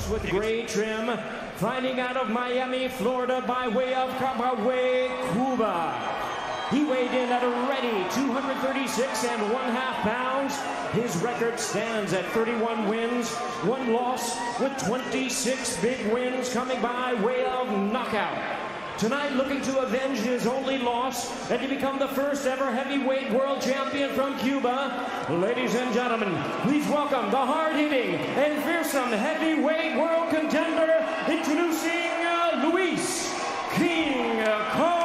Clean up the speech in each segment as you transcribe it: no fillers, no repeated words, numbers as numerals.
trunks with gray trim, fighting out of Miami, Florida by way of Cuba. He weighed in at a ready 236 and 1/2 pounds. His record stands at 31 wins, 1 loss, with 26 big wins coming by way of knockout. Tonight, looking to avenge his only loss and to become the first ever heavyweight world champion from Cuba. Ladies and gentlemen, please welcome the hard-hitting and fearsome heavyweight world contender, introducing Luis King Kong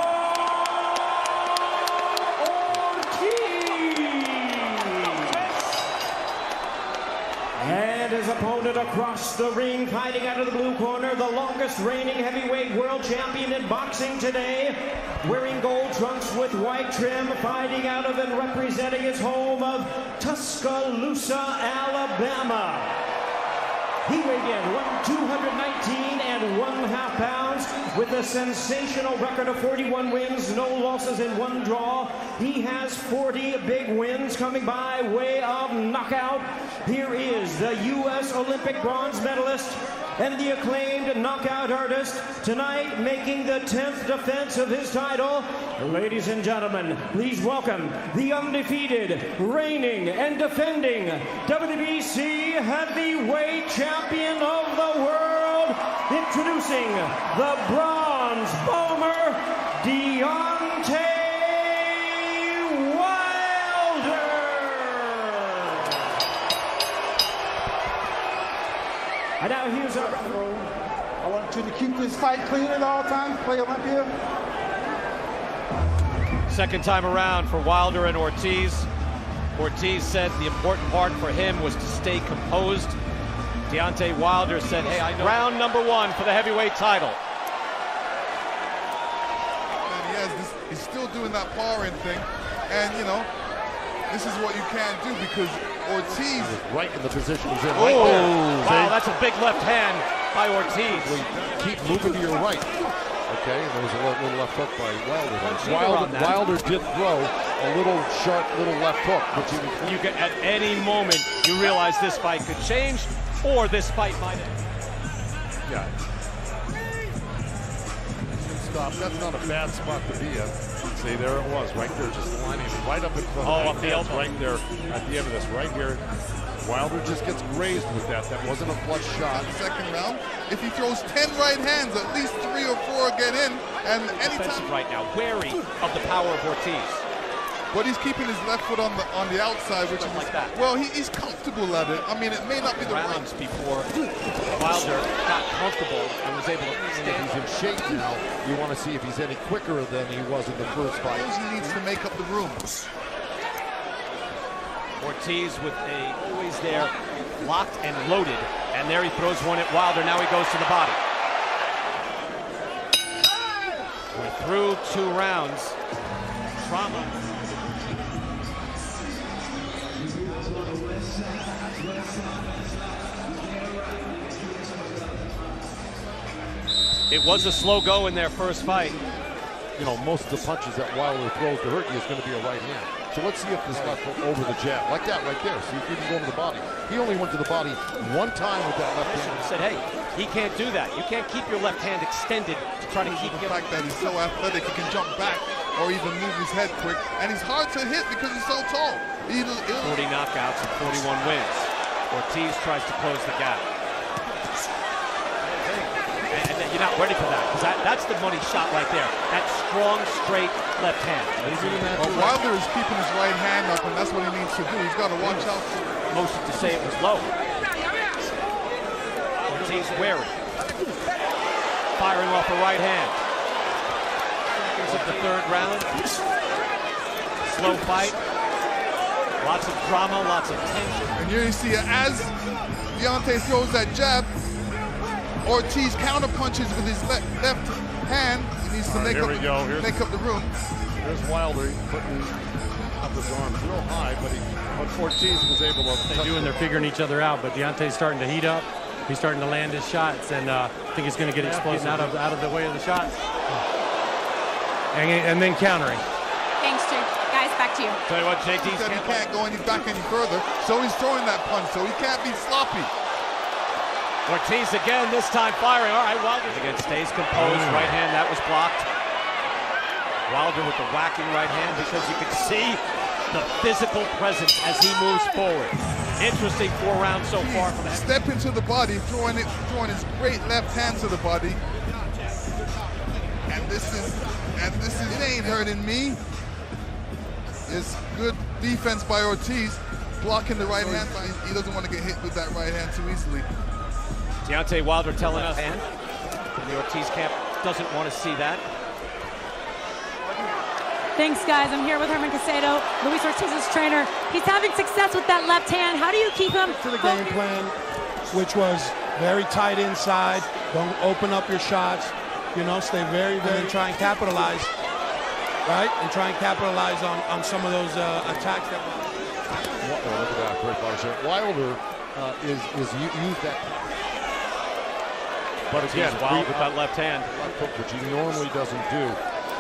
and his opponent across the ring, fighting out of the blue corner, the longest reigning heavyweight world champion in boxing today, wearing gold trunks with white trim, fighting out of and representing his home of Tuscaloosa, Alabama. He weighed in 219 and 1/2 pounds with a sensational record of 41 wins, no losses and 1 draw. He has 40 big wins coming by way of knockout. Here is the U.S. Olympic bronze medalist and the acclaimed knockout artist, tonight making the 10th defense of his title. Ladies and gentlemen, please welcome the undefeated, reigning and defending WBC heavyweight champion of the world, introducing the bronze bomber, Deontay Wilder. And now here's our... I want you to keep this fight clean at all times. Play Olympia. Second time around for Wilder and Ortiz. Ortiz said the important part for him was to stay composed. Deontay Wilder said, hey, I know. Round number 1 for the heavyweight title. And he's still doing that powering thing. And, you know, this is what you can't do because Ortiz is right in the position he's in. Right there. Wow, that's a big left hand by Ortiz. Keep moving to your right. Okay, and there was a little left hook by Wilder. Wilder did throw a little sharp little left hook. You could, at any moment, you realize this fight could change, or this fight might end. Yeah. Stop. That's not a bad spot to be in. See, there it was, right there, just lining right up in front. Up the elbow. Right there at the end of this, right here. Wilder just gets grazed with that. That wasn't a flush shot. Second round, if he throws 10 right hands, at least 3 or 4 get in. And anytime right now, wary of the power of Ortiz. But he's keeping his left foot on the outside, which is like that. Well, he's comfortable at it. I mean, it may not be the rounds before Wilder got comfortable and was able to. If he's in shape now, you want to see if he's any quicker than he was in the first fight. He needs to make up the room. Ortiz with always there, locked and loaded, and there he throws one at Wilder. Now he goes to the body. We're through 2 rounds. Trauma. It was a slow go in their first fight. You know, most of the punches that Wilder throws to hurt you is going to be a right hand. So let's see if this left hook over the jab. Like that right there. See if he can go to the body. He only went to the body 1 time with that left hand. Said, hey, he can't do that. You can't keep your left hand extended to try to keep the fact that he's so athletic, he can jump back or even move his head quick. And he's hard to hit because he's so tall. 40 knockouts and 41 wins. Ortiz tries to close the gap. And you're not ready for that, because that's the money shot right there. That strong, straight left hand. Well, Wilder is keeping his right hand up, and that's what he needs to do. He's got to watch out for it. Motion to say it was low. Ortiz wary. Firing off a right hand. Seconds of the 3rd round. Slow fight. Lots of drama, lots of tension. And here you see, as Deontay throws that jab, Ortiz counter punches with his left hand. He needs to make up the room. There's Wilder putting up his arms real high, but Ortiz was able to. They're figuring each other out, but Deontay's starting to heat up. He's starting to land his shots, and I think he's going to get explosive out of the way of the shots. And then countering. Thanks, Jake. Guys, back to you. Tell you what, JT said he can't go back any further, so he's throwing that punch, so he can't be sloppy. Ortiz again, this time firing. All right, Wilder again stays composed. Right hand, that was blocked. Wilder with the whacking right hand because you can see the physical presence as he moves forward. Interesting 4 rounds so far from him. Step into the body, throwing his great left hand to the body. And this is it ain't hurting me. It's good defense by Ortiz, blocking the right hand. He doesn't want to get hit with that right hand too easily. Deontay Wilder telling us, and the Ortiz camp doesn't want to see that. Thanks, guys. I'm here with Herman Casado, Luis Ortiz's trainer. He's having success with that left hand. How do you keep him? To the game plan, which was very tight inside. Don't open up your shots. You know, stay very, and try and capitalize, right? And try and capitalize on some of those attacks that were. Look at that, great body shot. Wilder is used that. But again, Wilder with that left hand, which he normally doesn't do.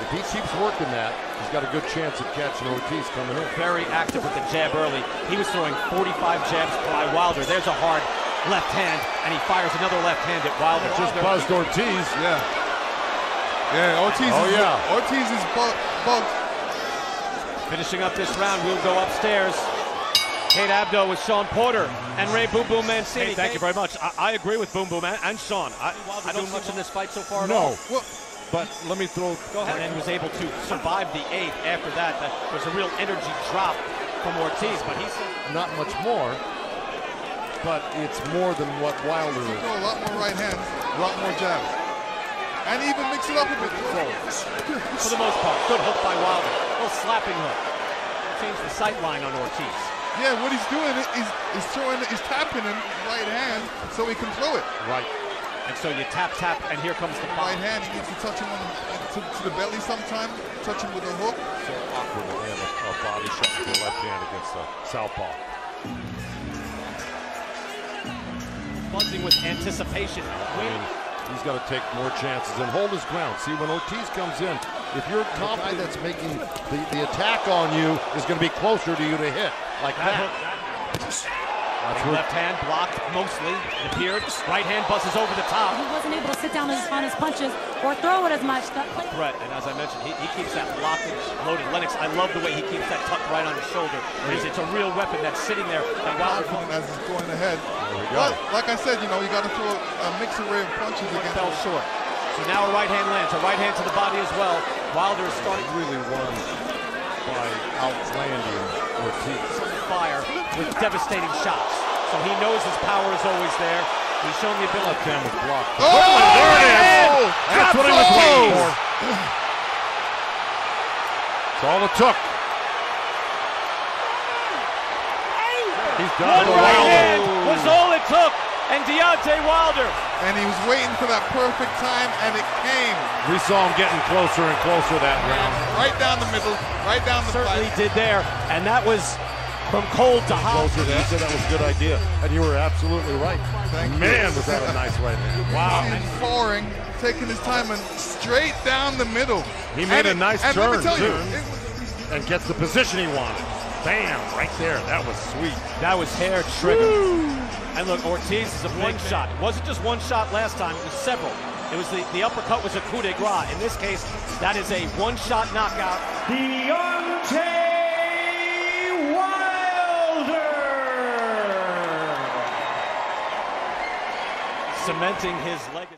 If he keeps working that, he's got a good chance of catching Ortiz coming in. Very active with the jab early. He was throwing 45 jabs by Wilder. There's a hard left hand, and he fires another left hand at Wilder. Just buzzed Ortiz. Yeah. Yeah, Ortiz is bugged. Finishing up this round, we'll go upstairs. Kate Abdo with Sean Porter and Ray Boom Boom Mancini. Hey, thank you very much. I agree with Boom Boom and Sean. I don't see much in this fight so far at all. Well, but let me throw. Go ahead. And then was able to survive the 8th after that. There was a real energy drop from Ortiz, but he said not much more. But it's more than what Wilder is. A lot more right hands, a lot more jabs. And even mix it up a bit. For the most part, good hook by Wilder. A little slapping hook. Change the sight line on Ortiz. Yeah, what he's doing is tapping him right hand so he can throw it. Right. And so you tap, and here comes the right hand. You need to touch him to the belly sometime. Touch him with a hook. So awkward to land a body shot with the left hand against the southpaw. Buzzing with anticipation. He's got to take more chances and hold his ground. See, when Ortiz comes in, if you're confident that's making the attack on you is going to be closer to you to hit, like that. That's left hand blocked mostly, it appeared. Right hand buzzes over the top. He wasn't able to sit down on his punches or throw it as much. Threat, and as I mentioned, he keeps that blockage loaded. Lennox, I love the way he keeps that tucked right on his shoulder. It's a real weapon that's sitting there. And Wilder as he's going ahead. But like I said, you know, you got to throw a mixed array of punches against fell short. So now a right hand lands, a right hand to the body as well. Wilder is starting really won by outlanding Ortiz. Fire with devastating shots. So he knows his power is always there. He's shown the ability. Left hand was blocked. Oh, there it is! That's what he was waiting for. That's all it took. He's done. One right hand was all it took. And Deontay Wilder. And he was waiting for that perfect time, and it came. We saw him getting closer and closer that round. Right down the middle, right down the Certainly did there. And that was from cold to hot. Closer, you said that was a good idea. And you were absolutely right. Man, was that a nice right hand. Wow. And foreign, taking his time and straight down the middle. He made a nice turn, too. And gets the position he wanted. Bam, right there. That was sweet. That was hair trigger. And look, Ortiz is a one shot. It wasn't just one shot last time, it was several. It was the uppercut was a coup de grace. In this case, that is a one-shot knockout. Deontay Wilder! Cementing his legacy.